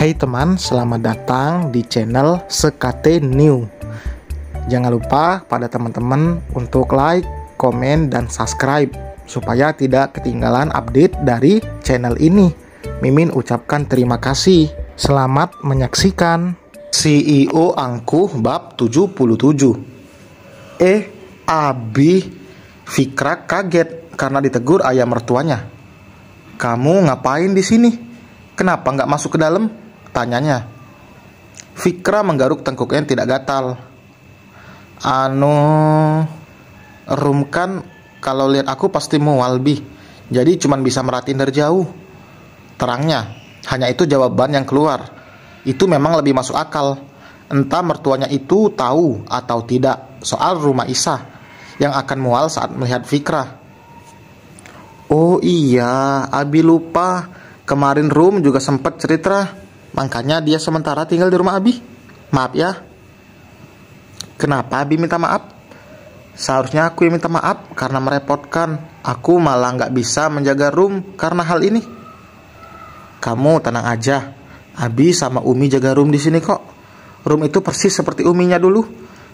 Hai teman, selamat datang di channel Sekate New. Jangan lupa pada teman-teman untuk like, komen, dan subscribe supaya tidak ketinggalan update dari channel ini. Mimin ucapkan terima kasih. Selamat menyaksikan. CEO Angkuh bab 77. Abi Fikra kaget karena ditegur ayah mertuanya. "Kamu ngapain di sini? Kenapa nggak masuk ke dalam?" tanyanya. Fikra menggaruk tengkuknya tidak gatal. Rum kan kalau lihat aku pasti mual bi, jadi cuman bisa merhatiin dari jauh," terangnya. Hanya itu jawaban yang keluar. Itu memang lebih masuk akal. Entah mertuanya itu tahu atau tidak soal rumah Isa yang akan mual saat melihat Fikra. "Oh iya, Abi lupa. Kemarin Rum juga sempat cerita. Makanya dia sementara tinggal di rumah Abi. Maaf ya." "Kenapa Abi minta maaf?" "Seharusnya aku yang minta maaf karena merepotkan. Aku malah nggak bisa menjaga Rum karena hal ini." "Kamu tenang aja. Abi sama Umi jaga Rum di sini kok. Rum itu persis seperti Uminya dulu.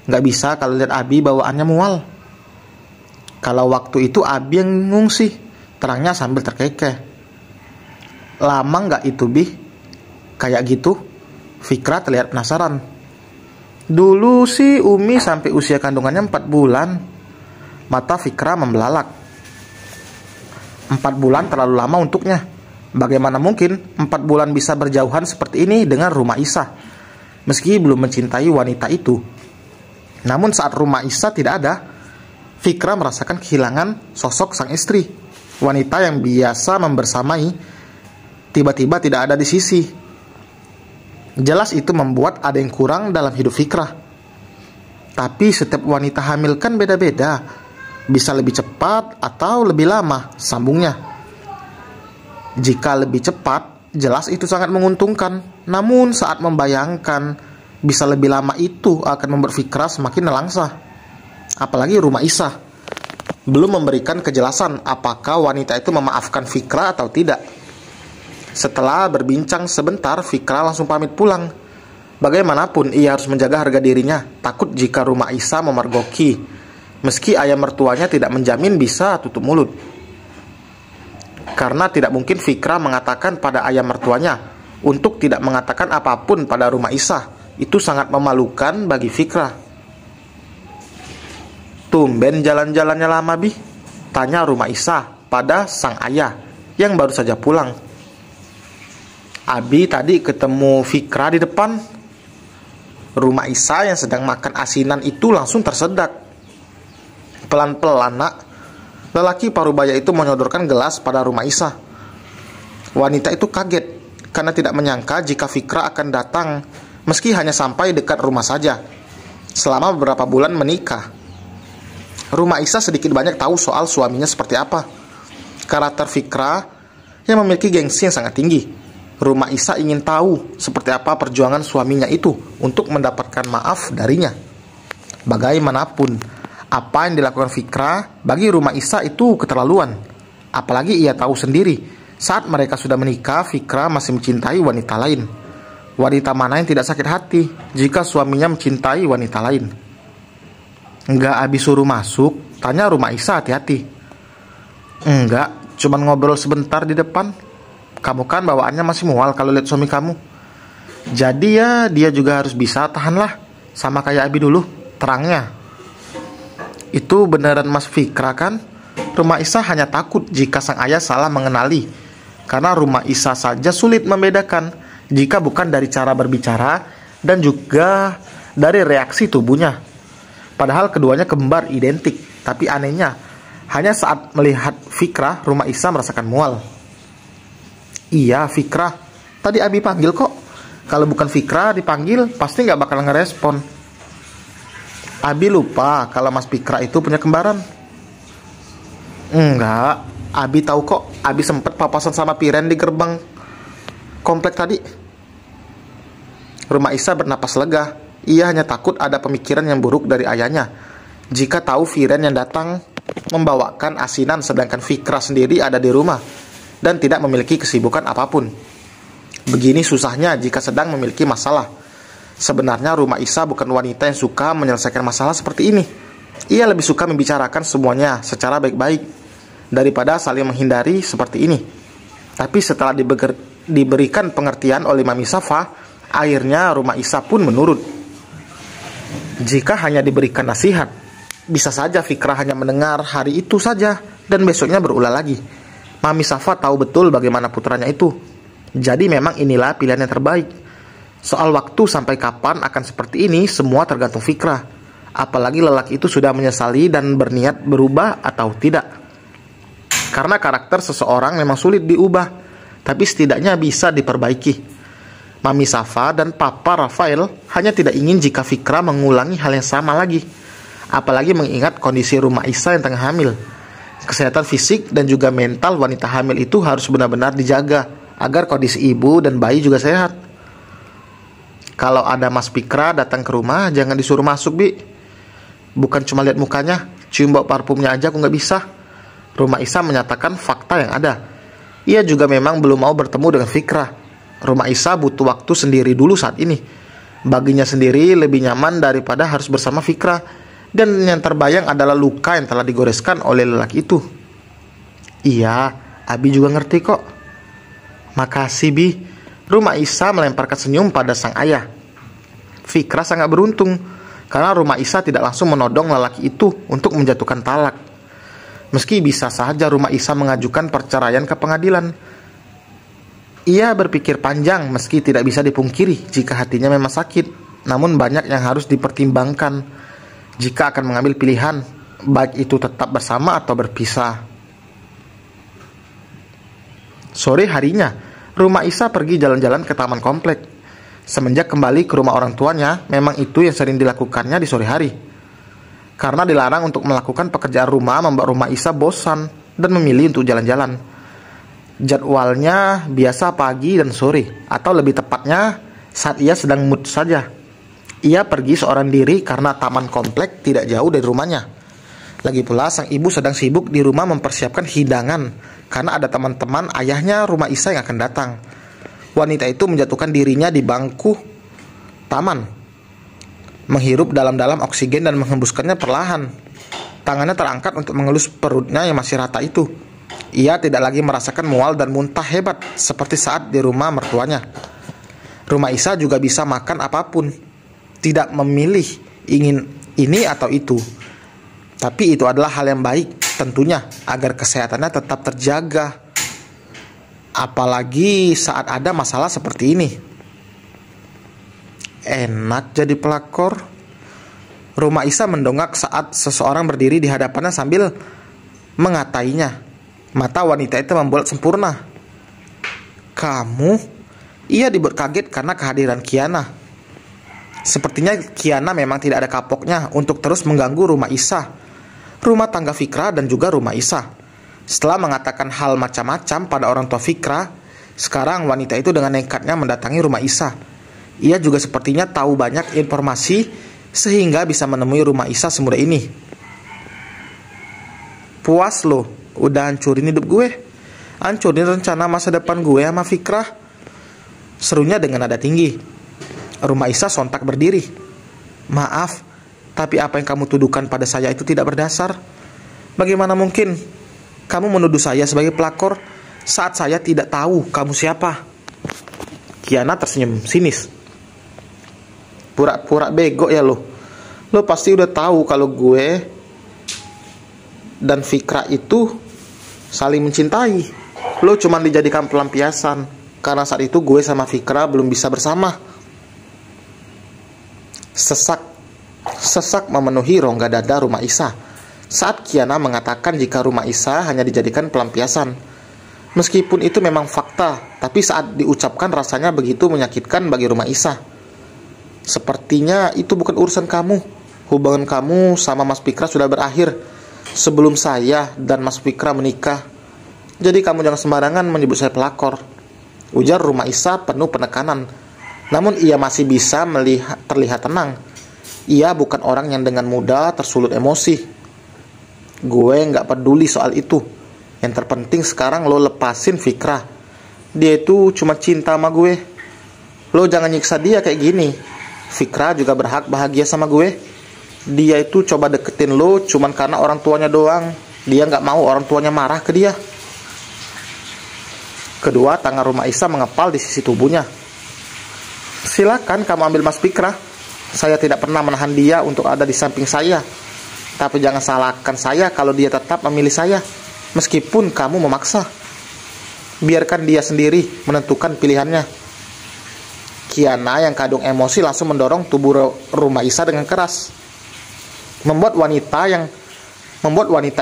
Nggak bisa kalau lihat Abi bawaannya mual." "Kalau waktu itu Abi yang ngungsi," terangnya sambil terkekeh. "Lama nggak itu Bi kayak gitu?" Fikra terlihat penasaran. "Dulu sih Umi sampai usia kandungannya 4 bulan. Mata Fikra membelalak. 4 bulan terlalu lama untuknya. Bagaimana mungkin 4 bulan bisa berjauhan seperti ini dengan rumah Isa, meski belum mencintai wanita itu. Namun saat rumah Isa tidak ada, Fikra merasakan kehilangan sosok sang istri. Wanita yang biasa membersamai tiba-tiba tidak ada di sisi. Jelas itu membuat ada yang kurang dalam hidup Fikra. Tapi setiap wanita hamil kan beda-beda. Bisa lebih cepat atau lebih lama, sambungnya. Jika lebih cepat, jelas itu sangat menguntungkan. Namun saat membayangkan bisa lebih lama itu akan membuat Fikra semakin nelangsa. Apalagi rumah Isa belum memberikan kejelasan apakah wanita itu memaafkan Fikra atau tidak. Setelah berbincang sebentar, Fikra langsung pamit pulang. Bagaimanapun ia harus menjaga harga dirinya, takut jika rumah Isa memergoki. Meski ayah mertuanya tidak menjamin bisa tutup mulut. Karena tidak mungkin Fikra mengatakan pada ayah mertuanya untuk tidak mengatakan apapun pada rumah Isa. Itu sangat memalukan bagi Fikra. "Tumben jalan-jalannya lama Bi?" tanya rumah Isa pada sang ayah yang baru saja pulang. "Abi tadi ketemu Fikra di depan." Rumah Isa yang sedang makan asinan itu langsung tersedak. "Pelan-pelan nak." Lelaki parubaya itu menyodorkan gelas pada rumah Isa. Wanita itu kaget karena tidak menyangka jika Fikra akan datang, meski hanya sampai dekat rumah saja. Selama beberapa bulan menikah, rumah Isa sedikit banyak tahu soal suaminya seperti apa. Karakter Fikra yang memiliki gengsi yang sangat tinggi. Rumah Isa ingin tahu seperti apa perjuangan suaminya itu untuk mendapatkan maaf darinya. Bagaimanapun, apa yang dilakukan Fikra bagi rumah Isa itu keterlaluan. Apalagi ia tahu sendiri, saat mereka sudah menikah, Fikra masih mencintai wanita lain. Wanita mana yang tidak sakit hati jika suaminya mencintai wanita lain? "Enggak Abi suruh masuk?" tanya rumah Isa hati-hati. "Enggak, cuman ngobrol sebentar di depan. Kamu kan bawaannya masih mual kalau lihat suami kamu. Jadi ya dia juga harus bisa tahanlah, sama kayak Abi dulu," terangnya. "Itu beneran Mas Fikra kan?" Rumah Isa hanya takut jika sang ayah salah mengenali. Karena rumah Isa saja sulit membedakan jika bukan dari cara berbicara dan juga dari reaksi tubuhnya. Padahal keduanya kembar identik. Tapi anehnya, hanya saat melihat Fikra, rumah Isa merasakan mual. "Iya Fikra, tadi Abi panggil kok. Kalau bukan Fikra dipanggil pasti nggak bakal ngerespon." "Abi lupa kalau Mas Fikra itu punya kembaran." "Enggak, Abi tahu kok. Abi sempet papasan sama Piren di gerbang komplek tadi." Rumah Isa bernapas lega. Ia hanya takut ada pemikiran yang buruk dari ayahnya jika tahu Piren yang datang membawakan asinan sedangkan Fikra sendiri ada di rumah dan tidak memiliki kesibukan apapun. Begini susahnya jika sedang memiliki masalah. Sebenarnya Rumah Isa bukan wanita yang suka menyelesaikan masalah seperti ini. Ia lebih suka membicarakan semuanya secara baik-baik daripada saling menghindari seperti ini. Tapi setelah diberikan pengertian oleh Mami Safa, akhirnya Rumah Isa pun menurut. Jika hanya diberikan nasihat, bisa saja Fikrah hanya mendengar hari itu saja dan besoknya berulah lagi. Mami Safa tahu betul bagaimana putranya itu. Jadi memang inilah pilihan yang terbaik. Soal waktu sampai kapan akan seperti ini semua tergantung Fikrah. Apalagi lelaki itu sudah menyesali dan berniat berubah atau tidak. Karena karakter seseorang memang sulit diubah, tapi setidaknya bisa diperbaiki. Mami Safa dan Papa Rafael hanya tidak ingin jika Fikrah mengulangi hal yang sama lagi. Apalagi mengingat kondisi Rumah Isa yang tengah hamil. Kesehatan fisik dan juga mental wanita hamil itu harus benar-benar dijaga agar kondisi ibu dan bayi juga sehat. Kalau ada Mas Fikrah datang ke rumah, jangan disuruh masuk, Bi. Bukan cuma lihat mukanya, cium bau parfumnya aja aku nggak bisa. Rumah Isa menyatakan fakta yang ada. Ia juga memang belum mau bertemu dengan Fikrah. Rumah Isa butuh waktu sendiri dulu saat ini. Baginya sendiri lebih nyaman daripada harus bersama Fikrah. Dan yang terbayang adalah luka yang telah digoreskan oleh lelaki itu. Iya, Abi juga ngerti kok. Makasih, Bi. Rumah Isa melemparkan senyum pada sang ayah. Fikrah sangat beruntung karena Rumah Isa tidak langsung menodong lelaki itu untuk menjatuhkan talak. Meski bisa saja Rumah Isa mengajukan perceraian ke pengadilan. Ia berpikir panjang meski tidak bisa dipungkiri jika hatinya memang sakit. Namun banyak yang harus dipertimbangkan jika akan mengambil pilihan, baik itu tetap bersama atau berpisah. Sore harinya, Rumah Isa pergi jalan-jalan ke taman komplek. Semenjak kembali ke rumah orang tuanya, memang itu yang sering dilakukannya di sore hari. Karena dilarang untuk melakukan pekerjaan rumah membuat Rumah Isa bosan dan memilih untuk jalan-jalan. Jadwalnya biasa pagi dan sore, atau lebih tepatnya saat ia sedang mood saja. Ia pergi seorang diri karena taman komplek tidak jauh dari rumahnya. Lagi pula sang ibu sedang sibuk di rumah mempersiapkan hidangan karena ada teman-teman ayahnya Rumah Isa yang akan datang. Wanita itu menjatuhkan dirinya di bangku taman, menghirup dalam-dalam oksigen dan menghembuskannya perlahan. Tangannya terangkat untuk mengelus perutnya yang masih rata itu. Ia tidak lagi merasakan mual dan muntah hebat seperti saat di rumah mertuanya. Rumah Isa juga bisa makan apapun, tidak memilih ingin ini atau itu. Tapi itu adalah hal yang baik tentunya agar kesehatannya tetap terjaga. Apalagi saat ada masalah seperti ini. Enak jadi pelakor. Rumah Isa mendongak saat seseorang berdiri di hadapannya sambil mengatainya. Mata wanita itu membulat sempurna. Kamu? Ia dibuat kaget karena kehadiran Kiana. Sepertinya Kiana memang tidak ada kapoknya untuk terus mengganggu Rumah Isa, rumah tangga Fikrah dan juga Rumah Isa. Setelah mengatakan hal macam-macam pada orang tua Fikrah, sekarang wanita itu dengan nekatnya mendatangi Rumah Isa. Ia juga sepertinya tahu banyak informasi sehingga bisa menemui Rumah Isa semudah ini. Puas lo, udah hancurin hidup gue, hancurin rencana masa depan gue sama Fikrah, serunya dengan nada tinggi. Rumah Isa sontak berdiri. Maaf, tapi apa yang kamu tuduhkan pada saya itu tidak berdasar. Bagaimana mungkin kamu menuduh saya sebagai pelakor saat saya tidak tahu kamu siapa? Kiana tersenyum sinis. Pura-pura bego ya lo. Lo pasti udah tahu kalau gue dan Fikrah itu saling mencintai. Lo cuma dijadikan pelampiasan karena saat itu gue sama Fikrah belum bisa bersama. Sesak memenuhi rongga dada Rumah Isa saat Kiana mengatakan jika Rumah Isa hanya dijadikan pelampiasan. Meskipun itu memang fakta, tapi saat diucapkan rasanya begitu menyakitkan bagi Rumah Isa. Sepertinya itu bukan urusan kamu. Hubungan kamu sama Mas Fikrah sudah berakhir sebelum saya dan Mas Fikrah menikah. Jadi kamu jangan sembarangan menyebut saya pelakor, ujar Rumah Isa penuh penekanan. Namun ia masih bisa terlihat tenang. Ia bukan orang yang dengan mudah tersulut emosi. Gue nggak peduli soal itu. Yang terpenting sekarang lo lepasin Fikrah. Dia itu cuma cinta sama gue. Lo jangan nyiksa dia kayak gini. Fikra juga berhak bahagia sama gue. Dia itu coba deketin lo cuman karena orang tuanya doang. Dia nggak mau orang tuanya marah ke dia. Kedua tangan Rumaisa mengepal di sisi tubuhnya. Silakan kamu ambil Mas Fikra. Saya tidak pernah menahan dia untuk ada di samping saya. Tapi jangan salahkan saya kalau dia tetap memilih saya. Meskipun kamu memaksa. Biarkan dia sendiri menentukan pilihannya. Kiana yang kadung emosi langsung mendorong tubuh Rumaisa dengan keras. Membuat wanita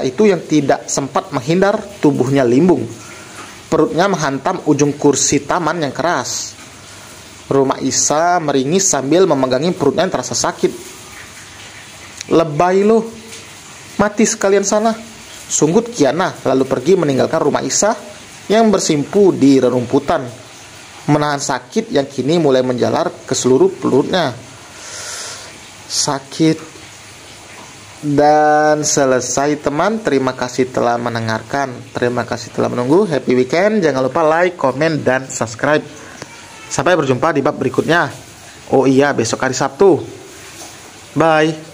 itu yang tidak sempat menghindar, tubuhnya limbung. Perutnya menghantam ujung kursi taman yang keras. Rumaisa meringis sambil memegangi perutnya yang terasa sakit. Lebay lo, mati sekalian sana, sunggut Kiana, lalu pergi meninggalkan Rumaisa yang bersimpu di rerumputan, menahan sakit yang kini mulai menjalar ke seluruh perutnya. Sakit. Dan selesai teman. Terima kasih telah mendengarkan. Terima kasih telah menunggu. Happy weekend. Jangan lupa like, komen, dan subscribe. Sampai berjumpa di bab berikutnya. Oh iya, besok hari Sabtu. Bye.